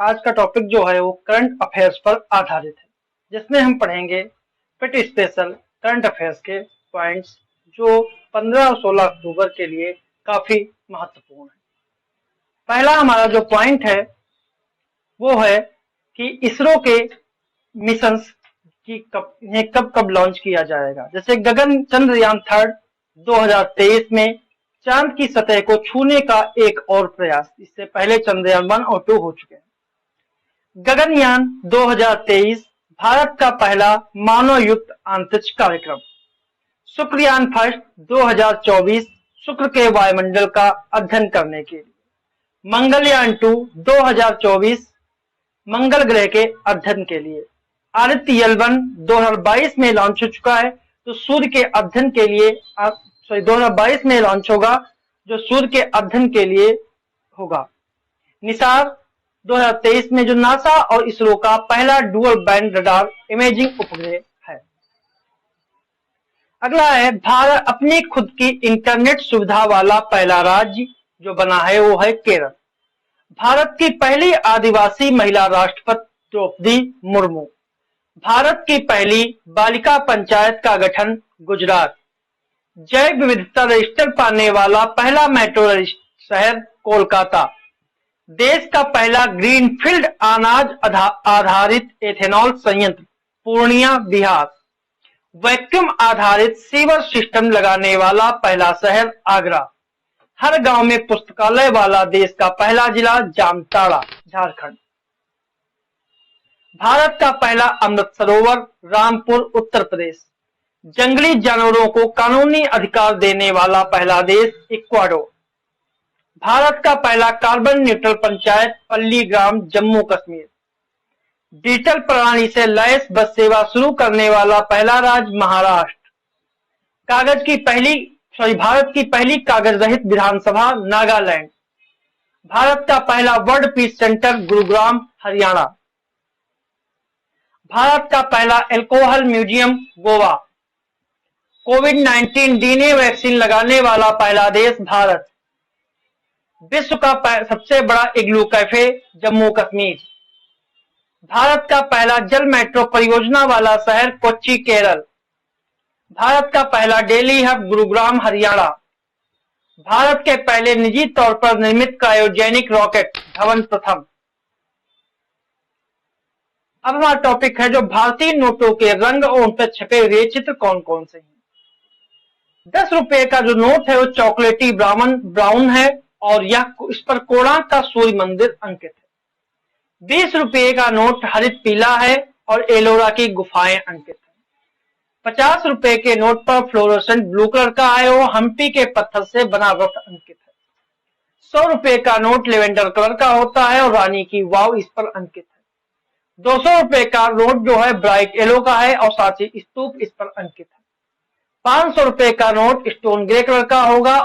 आज का टॉपिक जो है वो करंट अफेयर्स पर आधारित है, जिसमें हम पढ़ेंगे पिट स्पेशल करंट अफेयर्स के पॉइंट्स जो 15 और 16 अक्टूबर के लिए काफी महत्वपूर्ण है। पहला हमारा जो पॉइंट है वो है कि इसरो के मिशंस की कब कब लॉन्च किया जाएगा। जैसे गगन चंद्रयान 3 2023 में चांद की सतह को छूने का एक और प्रयास। इससे पहले चंद्रयान 1 और 2 हो चुके हैं। गगनयान 2023 भारत का पहला मानव युक्त अंतरिक्ष कार्यक्रम। शुक्रयान फर्स्ट 2024 शुक्र के वायुमंडल का अध्ययन करने के लिए। मंगलयान 2 2024 मंगल ग्रह के अध्ययन के लिए। आदित्य L1 2022 में लॉन्च हो चुका है, तो सूर्य के अध्ययन के लिए 2022 में लॉन्च होगा, जो सूर्य के अध्ययन के लिए होगा। निसार 2023 में जो नासा और इसरो का पहला डुअल बैंड रडार इमेजिंग उपग्रह है। अगला है भारत अपनी खुद की इंटरनेट सुविधा वाला पहला राज्य जो बना है वो है केरल। भारत की पहली आदिवासी महिला राष्ट्रपति द्रौपदी मुर्मू। भारत की पहली बालिका पंचायत का गठन गुजरात। जैव विविधता रजिस्टर पाने वाला पहला मेट्रो शहर कोलकाता। देश का पहला ग्रीनफील्ड अनाज आधारित एथेनॉल संयंत्र पूर्णिया बिहार। वैक्यूम आधारित सीवर सिस्टम लगाने वाला पहला शहर आगरा। हर गांव में पुस्तकालय वाला देश का पहला जिला जामताड़ा झारखंड। भारत का पहला अमृत सरोवर रामपुर उत्तर प्रदेश। जंगली जानवरों को कानूनी अधिकार देने वाला पहला देश इक्वाडोर। भारत का पहला कार्बन न्यूट्रल पंचायत पल्ली ग्राम जम्मू कश्मीर। डिजिटल प्रणाली से लैस बस सेवा शुरू करने वाला पहला राज्य महाराष्ट्र। भारत की पहली कागज रहित विधानसभा नागालैंड। भारत का पहला world peace centre Gurugram Haryana. Bharat का पहला एल्कोहल म्यूजियम गोवा। कोविड-19 डीएनए वैक्सीन लगाने वाला पहला देश भारत। विश्व का सबसे बड़ा इग्लू कैफे जम्मू कश्मीर। भारत का पहला जल मेट्रो परियोजना वाला शहर कोच्चि केरल। भारत का पहला डेली हब गुरुग्राम हरियाणा। भारत के पहले निजी तौर पर निर्मित क्रायोजेनिक रॉकेट धवन प्रथम। अब हमारा टॉपिक है जो भारतीय नोटों के रंग और उन पर छपे हुए चित्र कौन कौन से हैं। 10 रुपए का जो नोट है वो चॉकलेटी ब्राउन है और इस पर कोणार्क का सूर्य मंदिर अंकित है। 20 रुपए का नोट हरित पीला है और एलोरा की गुफाएं अंकित है। 50 रुपए के नोट पर फ्लोरोसेंट ब्लू कलर का है और हम्पी के पत्थर से बना रथ अंकित है। 100 रुपए का नोट लेवेंडर कलर का होता है और रानी की वाव इस पर अंकित है। 200 रुपए का नोट जो है ब्राइट येलो का है और सांची स्तूप इस पर अंकित है। 500 रुपए का नोट स्टोन ग्रे कलर का होगा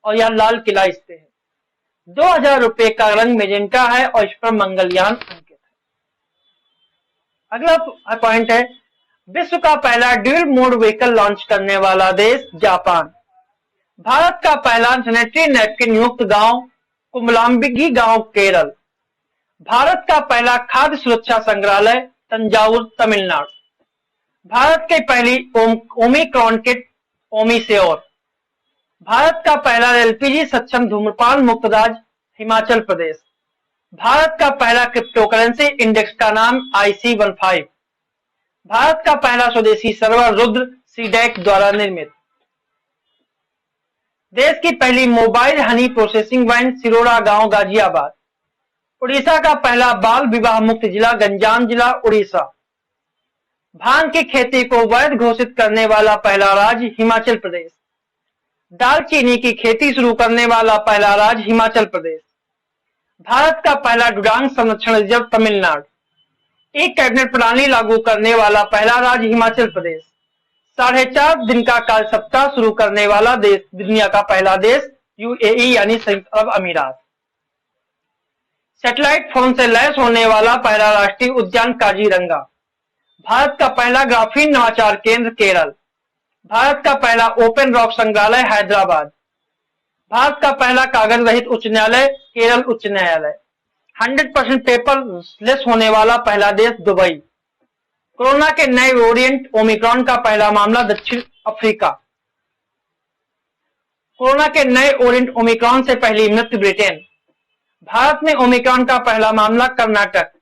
और यह लाल किला इस पे है। 2000 रुपए का रंग मेजेंटा है और इस पर मंगलयान अंकित है। अगला पॉइंट है विश्व का पहला ड्यूल मोड व्हीकल लॉन्च करने वाला देश जापान। भारत का पहला सैनिटरी नैपकिन युक्त गांव कुमलाम्बिगी गांव केरल। भारत का पहला खाद्य सुरक्षा संग्रहालय तंजावुर तमिलनाडु। भारत की पहली ओमिक्रॉन किट ओमिसेओर। भारत का पहला एलपीजी सक्षम धूम्रपान मुक्त राज्य हिमाचल प्रदेश। भारत का पहला क्रिप्टोकरेंसी इंडेक्स का नाम IC15। भारत का पहला स्वदेशी सर्वर रुद्र सीडेक द्वारा निर्मित। देश की पहली मोबाइल हनी प्रोसेसिंग वैन सिरोड़ा गांव गाजियाबाद। उड़ीसा का पहला बाल विवाह मुक्त जिला गंजाम जिला उड़ीसा। भांग की खेती को वैध घोषित करने वाला पहला राज्य हिमाचल प्रदेश। दालचीनी की खेती शुरू करने वाला पहला राज्य हिमाचल प्रदेश। भारत का पहला डुडांग संरक्षण रिजर्व तमिलनाडु। एक कैबिनेट प्रणाली लागू करने वाला पहला राज्य हिमाचल प्रदेश। 4.5 दिन का कार्य सप्ताह शुरू करने वाला देश दुनिया का पहला देश UAE यानी संयुक्त अरब अमीरात। सैटेलाइट फोन से लैस होने वाला पहला राष्ट्रीय उद्यान काजीरंगा। भारत का पहला ग्राफीन नवाचार केंद्र केरल। भारत का पहला ओपन रॉक संग्रहालय हैदराबाद। भारत का पहला कागज रहित उच्च न्यायालय केरल उच्च न्यायालय। 100% पेपरलेस होने वाला पहला देश दुबई। कोरोना के नए वेरिएंट ओमिक्रॉन का पहला मामला दक्षिण अफ्रीका। कोरोना के नए वेरिएंट ओमिक्रॉन से पहली मृत्यु ब्रिटेन। भारत में ओमिक्रॉन का पहला मामला कर्नाटक।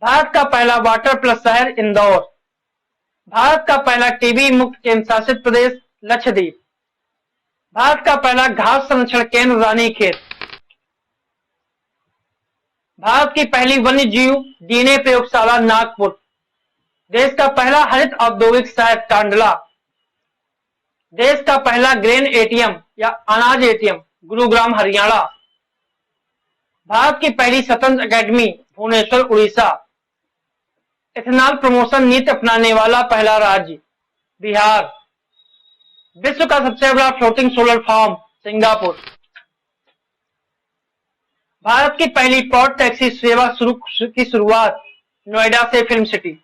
भारत का पहला वाटर प्लस शहर इंदौर। भारत का पहला टीबी मुक्त केंद्र शासित प्रदेश लक्षद्वीप। भारत का पहला घास संरक्षण केंद्र रानीखेत। भारत की पहली वन्य जीव डीएनए प्रयोगशाला नागपुर। देश का पहला हरित औद्योगिक शहर कांडला। देश का पहला ग्रेन एटीएम या अनाज एटीएम गुरुग्राम हरियाणा। भारत की पहली स्वतंत्र academy Bhubaneswar Orissa. Ethanol promotion नीति अपनाने वाला पहला राज्य बिहार। विश्व का सबसे बड़ा floating solar farm Singapore. Bharat की पहली पॉड टैक्सी सेवा की शुरुआत नोएडा से फिल्म सिटी।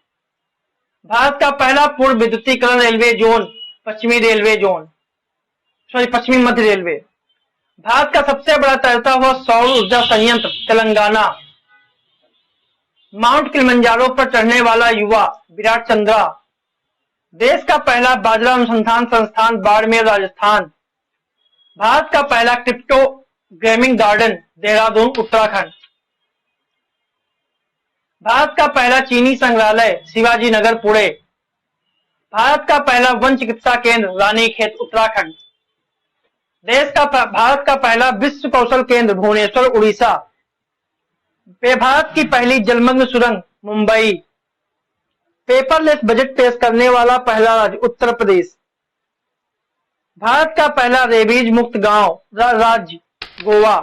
भारत का पहला पूर्ण विद्युतीकरण रेलवे जोन पश्चिमी मध्य रेलवे। भारत का सबसे बड़ा तैरता हुआ सौर ऊर्जा संयंत्र तेलंगाना। माउंट किलिमंजारो पर चढ़ने वाला युवा विराट चंद्रा। देश का पहला बाजरा अनुसंधान संस्थान बाड़मेर राजस्थान। भारत का पहला crypto gaming garden Dehradun Uttarakhand. Bharat का पहला चीनी संग्रहालय शिवाजी नगर पुणे। भारत का पहला वन चिकित्सा केंद्र रानीखेत उत्तराखंड। भारत का पहला विश्व कौशल केंद्र भुवनेश्वर उड़ीसा। भारत की पहली जलमग्न सुरंग मुंबई। पेपरलेस बजट पेश करने वाला पहला राज्य उत्तर प्रदेश। भारत का पहला रेबीज मुक्त गांव राज्य गोवा।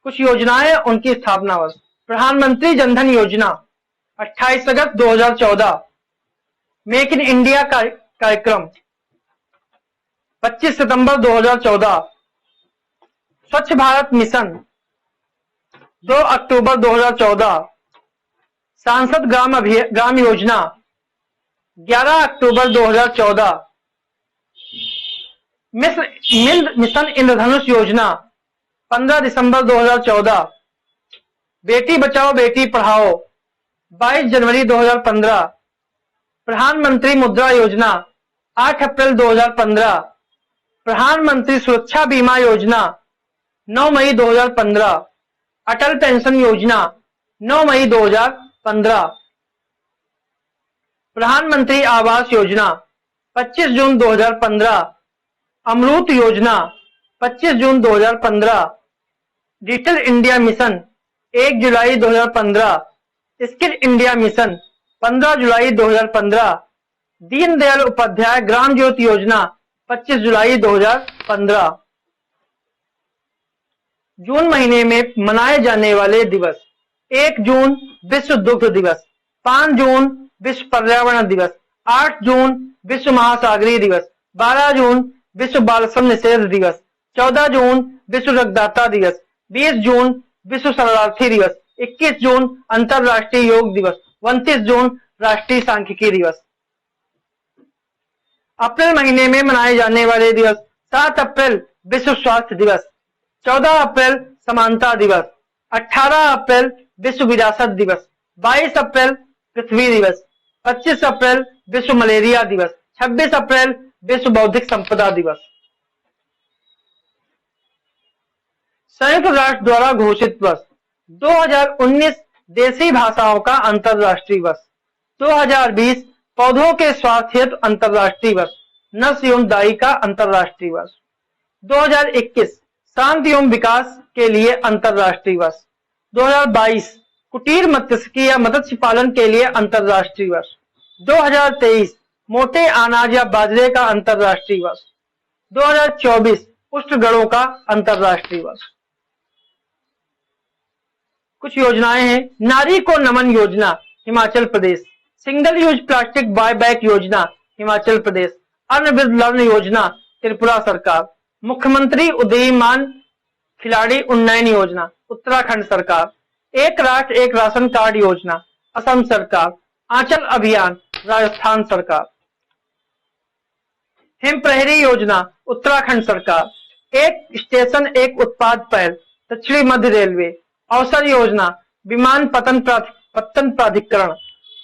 कुछ योजनाएं उनकी स्थापना वर्ष। प्रधानमंत्री जनधन योजना 28 अगस्त 2014। मेक इन इंडिया कार्यक्रम 25 सितंबर 2014। स्वच्छ भारत मिशन 2 अक्टूबर 2014। सांसद ग्राम योजना 11 अक्टूबर 2014। मिशन इंद्रधनुष योजना 15 दिसंबर 2014। बेटी बचाओ बेटी पढ़ाओ 22 जनवरी 2015। प्रधानमंत्री मुद्रा योजना 8 अप्रैल 2015। प्रधानमंत्री सुरक्षा बीमा योजना 9 मई 2015। अटल पेंशन योजना 9 मई 2015। प्रधानमंत्री आवास योजना 25 जून 2015। अमृत योजना 25 जून 2015। डिजिटल इंडिया मिशन 1 जुलाई 2015। स्किल इंडिया मिशन 15 जुलाई 2015। दीनदयाल उपाध्याय ग्राम ज्योति योजना 25 जुलाई 2015। जून महीने में मनाए जाने वाले दिवस 1 जून विश्व दुग्ध दिवस। 5 जून विश्व पर्यावरण दिवस। 8 जून विश्व महासागरीय दिवस। 12 जून विश्व बाल श्रम निषेध दिवस। 14 जून विश्व रक्तदाता दिवस। 20 जून विश्व शरणार्थी दिवस। 21 जून अंतरराष्ट्रीय योग दिवस। 29 जून राष्ट्रीय सांख्यिकी दिवस। अप्रैल महीने में मनाए जाने वाले दिवस 7 अप्रैल विश्व स्वास्थ्य दिवस। 14 अप्रैल समानता दिवस। 18 अप्रैल विश्व विरासत दिवस। 22 अप्रैल पृथ्वी दिवस। 25 अप्रैल विश्व मलेरिया दिवस। 26 अप्रैल विश्व बौद्धिक संपदा दिवस। संयुक्त राष्ट्र द्वारा घोषित वर्ष 2019 देसी भाषाओं का अंतरराष्ट्रीय वर्ष। 2020 पौधों के स्वास्थ्य हेतु अंतरराष्ट्रीय वर्ष। नर्स एवं दाई का अंतरराष्ट्रीय वर्ष। 2021 शांति एवं विकास के लिए अंतरराष्ट्रीय वर्ष। 2022 कुटीर मत्स्यिकी या मत्स्य पालन के लिए अंतरराष्ट्रीय वर्ष। 2023 मोटे अनाज या बाजरे का अंतरराष्ट्रीय वर्ष। 2024 उष्णगणों का अंतरराष्ट्रीय वर्ष। कुछ योजनाएं हैं। नारी को नमन योजना Himachal Pradesh. Single use plastic buy back योजना हिमाचल प्रदेश। अनवृद्ध लर्न योजना त्रिपुरा सरकार। मुख्यमंत्री उदीयमान खिलाड़ी उन्नयन योजना उत्तराखंड सरकार। एक राष्ट्र एक राशन कार्ड योजना असम सरकार। आंचल अभियान राजस्थान सरकार। हिम प्रहरी योजना उत्तराखंड सरकार। एक स्टेशन एक उत्पाद पहल दक्षिणी मध्य रेलवे, अवसर योजना, विमान पत्तन प्राधिकरण,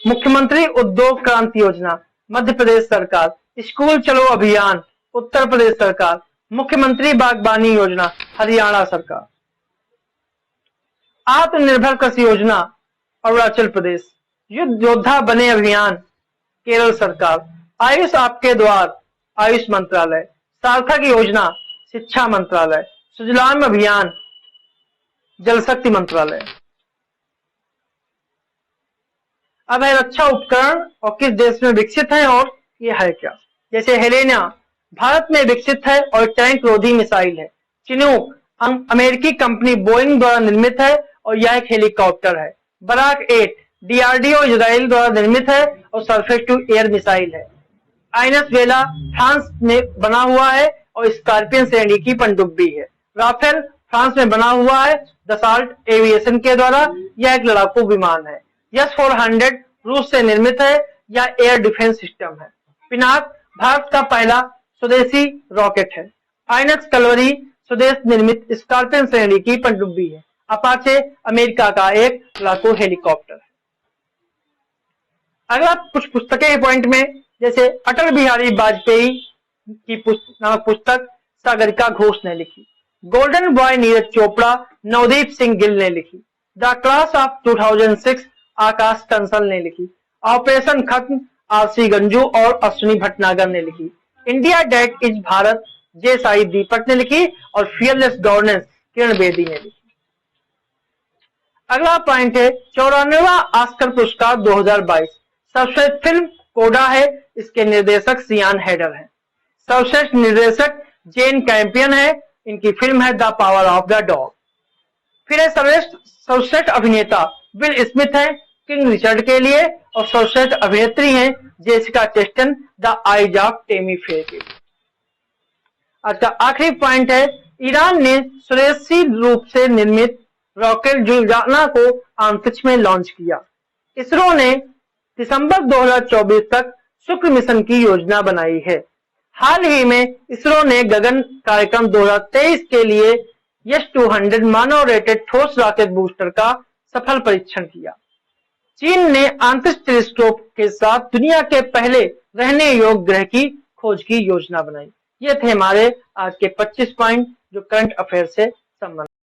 मुख्यमंत्री उद्योग क्रांति योजना मध्य प्रदेश सरकार, स्कूल चलो अभियान उत्तर प्रदेश सरकार, मुख्यमंत्री बागबानी योजना हरियाणा सरकार, आत्मनिर्भर कृषि योजना अरुणाचल प्रदेश, युद्ध योद्धा बने अभियान केरल सरकार, आयुष आपके द्वार आयुष मंत्रालय, सार्थक योजना शिक्षा मंत्रालय, सुजलाम अभियान जल शक्ति मंत्रालय। अब है रक्षा उपकरण और किस देश में विकसित है और ये है क्या। जैसे हेलेना भारत में विकसित है और टैंक रोधी मिसाइल है। चिनूक अमेरिकी कंपनी बोइंग द्वारा निर्मित है और यह एक हेलीकॉप्टर है। बराक 8 डीआरडीओ इजराइल द्वारा निर्मित है और सरफेस टू एयर मिसाइल है। आइनस वेला फ्रांस में बना हुआ है और स्कॉर्पियन श्रेणी की पनडुब्बी है। राफेल फ्रांस में बना हुआ है दसाल्ट एविएशन के द्वारा, यह एक लड़ाकू विमान है। S-400 रूस से निर्मित है या एयर डिफेंस सिस्टम है। पिनाक भारत का पहला स्वदेशी रॉकेट है। आइनक्स कलवरी स्वदेश निर्मित स्कॉर्पियन श्रेणी की पनडुब्बी है। अपाचे अमेरिका का एक लड़ाकू हेलीकॉप्टर है। अगला कुछ पुस्तकें के पॉइंट में, जैसे अटल बिहारी वाजपेयी की नामक पुस्तक सागरिका घोष ने लिखी। गोल्डन बॉय नीरज चोपड़ा नवदीप सिंह गिल ने लिखी। द क्लास ऑफ 2006 आकाश कंसल ने लिखी। ऑपरेशन खत्म आरसी गंजू और अश्विनी भटनागर ने लिखी। इंडिया डेट इज भारत जे साई दीपक ने लिखी और फियरलेस गवर्नेंस किरण बेदी ने लिखी। अगला पॉइंट है 94वां ऑस्कर पुरस्कार 2022 सर्वश्रेष्ठ फिल्म कोडा है। इसके निर्देशक सियान हेडर हैं। सर्वश्रेष्ठ निर्देशक जेन कैंपियन है। इनकी फिल्म है the power of the dog. फिर है सर्वश्रेष्ठ अभिनेता विल स्मिथ है किंग रिचर्ड के लिए और सर्वश्रेष्ठ अभिनेत्री हैं Jessica Chastain the eyes of Tammy Faye के लिए। आज का आखिरी पॉइंट है ईरान ने स्वदेशी रूप से निर्मित रॉकेट जुलजाना को अंतरिक्ष में लॉन्च किया। इसरो ने दिसंबर 2024 तक शुक्र मिशन की योजना बनाई है। हाल ही में इसरो ने गगन कार्यक्रम 2023 के लिए S-200 मानव रेटेड ठोस रॉकेट बूस्टर का सफल परीक्षण किया। चीन ने अंतरिक्ष टेलीस्कोप के साथ दुनिया के पहले रहने योग्य ग्रह की खोज की योजना बनाई। ये थे हमारे आज के 25 पॉइंट जो करंट अफेयर से